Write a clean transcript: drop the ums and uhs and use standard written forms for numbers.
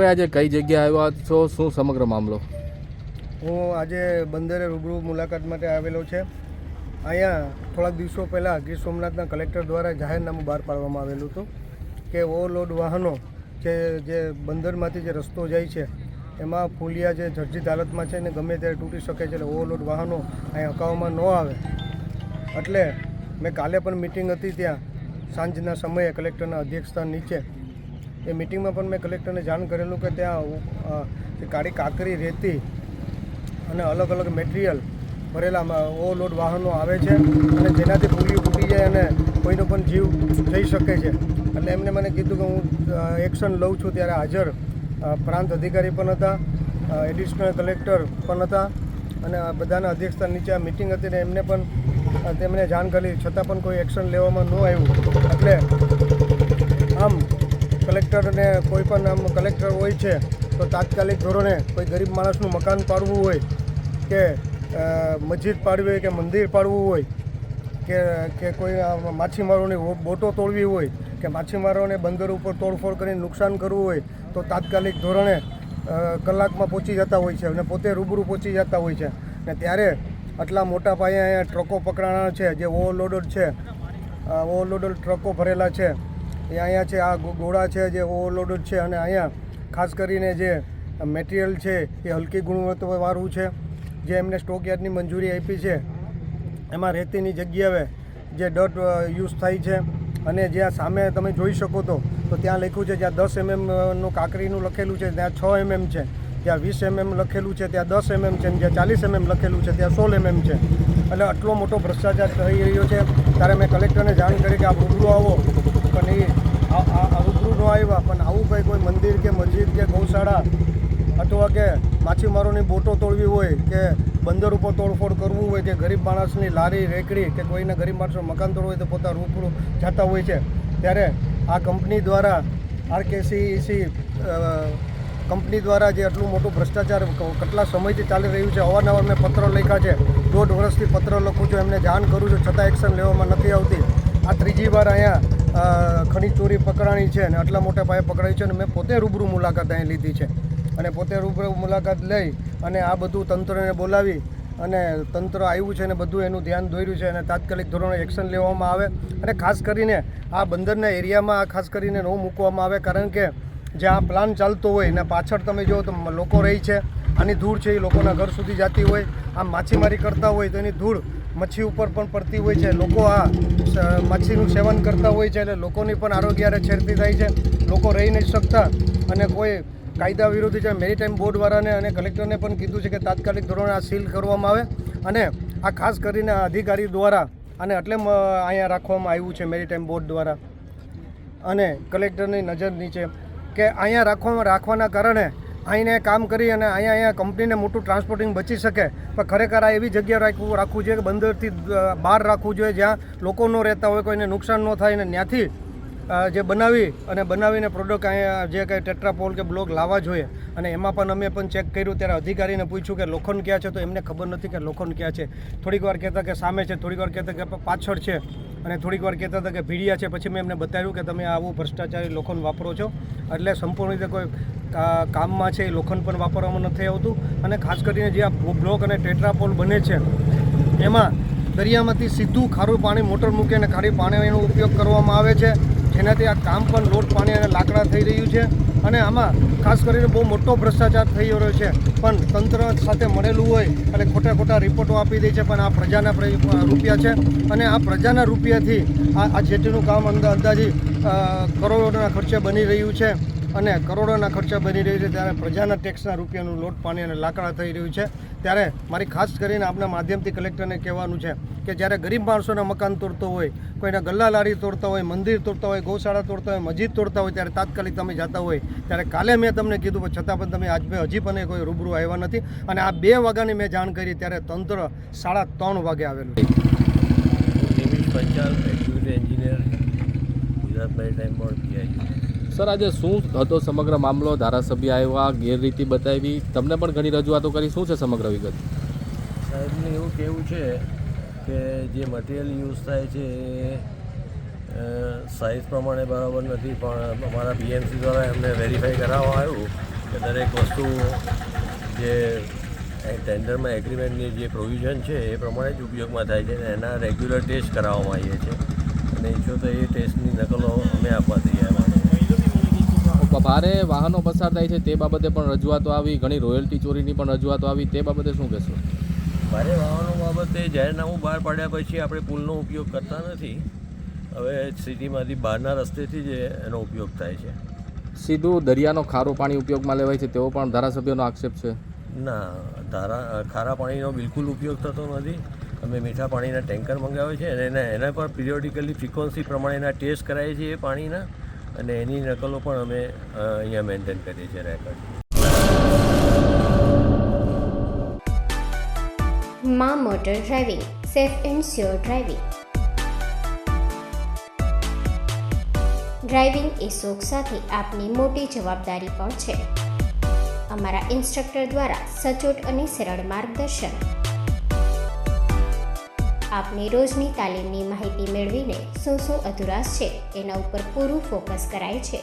આજે કઈ જગ્યાએ આવ્યા છો, શું સમગ્ર મામલો? હું આજે બંદરે રૂબરૂ મુલાકાત માટે આવેલો છે. અહીંયા થોડાક દિવસો પહેલાં ગીર સોમનાથના કલેક્ટર દ્વારા જાહેરનામું બહાર પાડવામાં આવેલું હતું કે ઓવરલોડ વાહનો જે બંદરમાંથી જે રસ્તો જાય છે એમાં પુલિયા જે જર્જરિત હાલતમાં છે ને ગમે ત્યારે તૂટી શકે છે, એટલે ઓવરલોડ વાહનો અહીં હકાવવામાં ન આવે. એટલે મેં કાલે પણ મિટિંગ હતી ત્યાં સાંજના સમયે કલેક્ટરના અધ્યક્ષસ્થાન નીચે. એ મિટિંગમાં પણ મેં કલેક્ટરને જાણ કરેલું કે ત્યાં કાળી કાકરી રેતી અને અલગ અલગ મટીરિયલ ભરેલા ઓવરલોડ વાહનો આવે છે અને જેનાથી પુલિયું તૂટી જાય અને કોઈનો પણ જીવ જઈ શકે છે. એટલે એમને મને કીધું કે હું એક્શન લઉં છું. ત્યારે હાજર પ્રાંત અધિકારી પણ હતા, એડિશનલ કલેક્ટર પણ હતા અને બધાના અધ્યક્ષસ્થાન નીચે આ મિટિંગ હતી ને એમને પણ તેમને જાણ કરી, છતાં પણ કોઈ એક્શન લેવામાં ન આવ્યું. એટલે આમ કલેક્ટરને કોઈ પણ આમ કલેક્ટર હોય છે તો તાત્કાલિક ધોરણે કોઈ ગરીબ માણસનું મકાન પાડવું હોય કે મસ્જિદ પાડવી હોય કે મંદિર પાડવું હોય કે કોઈ માછીમારોની બોટો તોડવી હોય કે માછીમારોને બંદર ઉપર તોડફોડ કરીને નુકસાન કરવું હોય તો તાત્કાલિક ધોરણે કલાકમાં પહોંચી જતા હોય છે અને પોતે રૂબરૂ પહોંચી જતા હોય છે. ને ત્યારે આટલા મોટા પાયે અહીંયા ટ્રકો પકડાણા છે, જે ઓવરલોડેડ છે, ઓવરલોડેડ ટ્રકો ભરેલા છે એ અહીંયા છે. આ ગોળા છે જે ઓવરલોડેડ છે અને અહીંયા ખાસ કરીને જે મટીરિયલ છે એ હલકી ગુણવત્તાવાળું છે. જે એમને સ્ટોકયાર્ડની મંજૂરી આપી છે એમાં રેતીની જગ્યાએ જે ડટ યુઝ થાય છે. અને જ્યાં સામે તમે જોઈ શકો તો ત્યાં લખ્યું છે, જ્યાં 10 mm કાકરીનું લખેલું છે ત્યાં 6 mm છે, જ્યાં 20 mm લખેલું છે ત્યાં 10 mm છે, જ્યાં 40 mm લખેલું છે ત્યાં 16 mm છે. એટલે આટલો મોટો ભ્રષ્ટાચાર થઈ રહ્યો છે. ત્યારે મેં કલેક્ટરને જાણ કરી કે આ રૂબરૂ આવો, પણ એ રૂબરૂ ન આવ્યા. પણ આવું કંઈ કોઈ મંદિર કે મસ્જિદ કે ગૌશાળા અથવા કે માછીમારોની બોટો તોડવી હોય કે બંદર ઉપર તોડફોડ કરવું હોય કે ગરીબ માણસની લારી રેકડી કે કોઈને ગરીબ માણસનું મકાન તોડવું હોય તો પોતા રૂબરૂ જતા હોય છે. ત્યારે આ કંપની દ્વારા RKCEC કંપની દ્વારા જે આટલું મોટું ભ્રષ્ટાચાર કેટલા સમયથી ચાલી રહ્યું છે, અવારનવાર મેં પત્ર લખ્યા છે, 1.5 વર્ષથી પત્ર લખું છું, એમને જાણ કરું છું, છતાં એક્શન લેવામાં નથી આવતી. આ ત્રીજી વાર અહીંયા ખનીજ ચોરી પકડાણી છે અને આટલા મોટા પાયે પકડાઈ છે અને મેં પોતે રૂબરૂ મુલાકાત અહીં લીધી છે. અને પોતે રૂબરૂ મુલાકાત લઈ અને આ બધું તંત્રને બોલાવી અને તંત્ર આવ્યું છે અને બધું એનું ધ્યાન દોર્યું છે અને તાત્કાલિક ધોરણે એક્શન લેવામાં આવે. અને ખાસ કરીને આ બંદરના એરિયામાં આ ખાસ કરીને ન મૂકવામાં આવે, કારણ કે જ્યાં પ્લાન ચાલતો હોય ને પાછળ તમે જુઓ તો લોકો રહી છે, આની ધૂળ છે એ લોકોના ઘર સુધી જતી હોય. આમ માછીમારી કરતા હોય તો એની ધૂળ મચ્છી ઉપર પણ પડતી હોય છે. લોકો આ મચ્છીનું સેવન કરતા હોય છે એટલે લોકોની પણ આરોગ્ય છેડતી થાય છે. લોકો રહી નથી શકતા અને કોઈ કાયદા વિરોધી છે. મેરીટાઈમ બોર્ડવાળાને અને કલેક્ટરને પણ કીધું છે કે તાત્કાલિક ધોરણે આ સીલ કરવામાં આવે. અને આ ખાસ કરીને અધિકારી દ્વારા અને એટલે અહીંયા રાખવામાં આવ્યું છે મેરીટાઈમ બોર્ડ દ્વારા અને કલેક્ટરની નજર નીચે કે અહીંયા રાખવાના કારણે અહીંને કામ કરી અને અહીંયા કંપનીને મોટું ટ્રાન્સપોર્ટિંગ બચી શકે. પણ ખરેખર આ એવી જગ્યા રાખવું જોઈએ કે બંદરથી બહાર રાખવું જોઈએ જ્યાં લોકો ન રહેતા હોય, કોઈને નુકસાન ન થાય અને ત્યાંથી જે બનાવીને પ્રોડક્ટ અહીંયા જે કંઈ ટેટ્રાપોલ કે બ્લોક લાવવા જોઈએ. અને એમાં પણ અમે પણ ચેક કર્યું, ત્યારે અધિકારીને પૂછ્યું કે લોખંડ ક્યાં છે, તો એમને ખબર નથી કે લોખંડ ક્યાં છે. થોડીક વાર કહેતા કે સામે છે, થોડીક વાર કહેતા કે પાછળ છે અને થોડીક વાર કહેતા હતા કે ભીડિયા છે. પછી મેં એમને બતાવ્યું કે તમે આવું ભ્રષ્ટાચારી લોખંડ વાપરો છો, એટલે સંપૂર્ણ રીતે કોઈ કામમાં છે એ લોખંડ પણ વાપરવામાં નથી આવતું. અને ખાસ કરીને જે આ બ્લોક અને ટેટ્રાપોલ બને છે એમાં દરિયામાંથી સીધું ખારું પાણી મોટર મૂકી અને ખારી પાણીનો ઉપયોગ કરવામાં આવે છે, જેનાથી આ કામ પણ લોટ પાણી અને લાકડા થઈ રહ્યું છે. અને આમાં ખાસ કરીને બહુ મોટો ભ્રષ્ટાચાર થઈ રહ્યો છે. પણ તંત્ર સાથે મળેલું હોય એટલે ખોટા રિપોર્ટો આપી દે છે, પણ આ પ્રજાના રૂપિયા છે અને આ પ્રજાના રૂપિયાથી આ જેટલું કામ અંદાજી કરોડોના ખર્ચે બની રહ્યું છે અને કરોડોના ખર્ચા બની રહ્યું છે. ત્યારે પ્રજાના ટેક્સના રૂપિયાનું લોટ પાણી અને લાકડા થઈ રહ્યું છે. ત્યારે મારી ખાસ કરીને આપના માધ્યમથી કલેક્ટરને કહેવાનું છે કે જ્યારે ગરીબ માણસોના મકાન તોડતો હોય, કોઈના ગલ્લા લારી તોડતા હોય, મંદિર તોડતા હોય, ગૌશાળા તોડતા હોય, મસ્જિદ તોડતા હોય, ત્યારે તાત્કાલિક તમે જતા હોય. ત્યારે કાલે મેં તમને કીધું, પણ છતાં પણ તમે હજી પણ કોઈ રૂબરૂ આવ્યા નથી. અને આ 2 વાગ્યાની મેં જાણ કરી ત્યારે તંત્ર 3:30 વાગે આવેલું. Engineer, Gujarat maritime board, PIU. Sir, આજે શું હતો સમગ્ર મામલો? ધારાસભ્ય આવ્યા, ગેરરીતિ બતાવી, તમને પણ ઘણી રજૂઆતો કરી, શું છે સમગ્ર વિગત? સાહેબને એવું કહેવું છે કે જે મટીરિયલ યુઝ થાય છે એ સાઇઝ પ્રમાણે બરાબર નથી, પણ અમારા બીએમસી દ્વારા એમને વેરીફાઈ કરાવવામાં આવ્યું કે દરેક વસ્તુ જે ટેન્ડરમાં એગ્રીમેન્ટની જે પ્રોવિઝન છે એ પ્રમાણે જ ઉપયોગમાં થાય છે અને એના રેગ્યુલર ટેસ્ટ કરાવવામાં આવીએ છીએ અને ઈચ્છો તો એ ટેસ્ટની નકલો અમે આપવા તૈયાર છીએ. ભારે વાહનો પસાર થાય છે તે બાબતે પણ રજૂઆતો આવી, ઘણી રોયલ્ટી ચોરીની પણ રજૂઆતો આવી, તે બાબતે શું કહેશો? ભારે વાહનો બાબતે જાહેરનામું બહાર પાડ્યા પછી આપણે પુલનો ઉપયોગ કરતા નથી. હવે સિટીમાંથી બહારના રસ્તેથી જ એનો ઉપયોગ થાય છે. સીધું દરિયાનો ખારું પાણી ઉપયોગમાં લેવાય છે તેવો પણ ધારાસભ્યોનો આક્ષેપ છે. ના, ખારા પાણીનો બિલકુલ ઉપયોગ થતો નથી. અમે મીઠા પાણીના ટેન્કર મંગાવે છે અને એના પર પિરિયોડિકલી ફ્રિકવન્સી પ્રમાણેના ટેસ્ટ કરાવીએ છીએ એ પાણીના અને એની નકલો પણ અમે અહીંયા મેન્ટેન કરીએ છીએ રેકોર્ડ. માં motor driving, safe and sure driving. Driving એ શોખ સાથે આપની મોટી જવાબદારી પણ છે. અમારા ઇન્સ્ટ્રક્ટર દ્વારા સચોટ અને સરળ માર્ગદર્શન. આપની રોજની તાલીમની માહિતી મેળવીને શું અધુરાશ છે એના ઉપર પૂરું ફોકસ કરાય છે.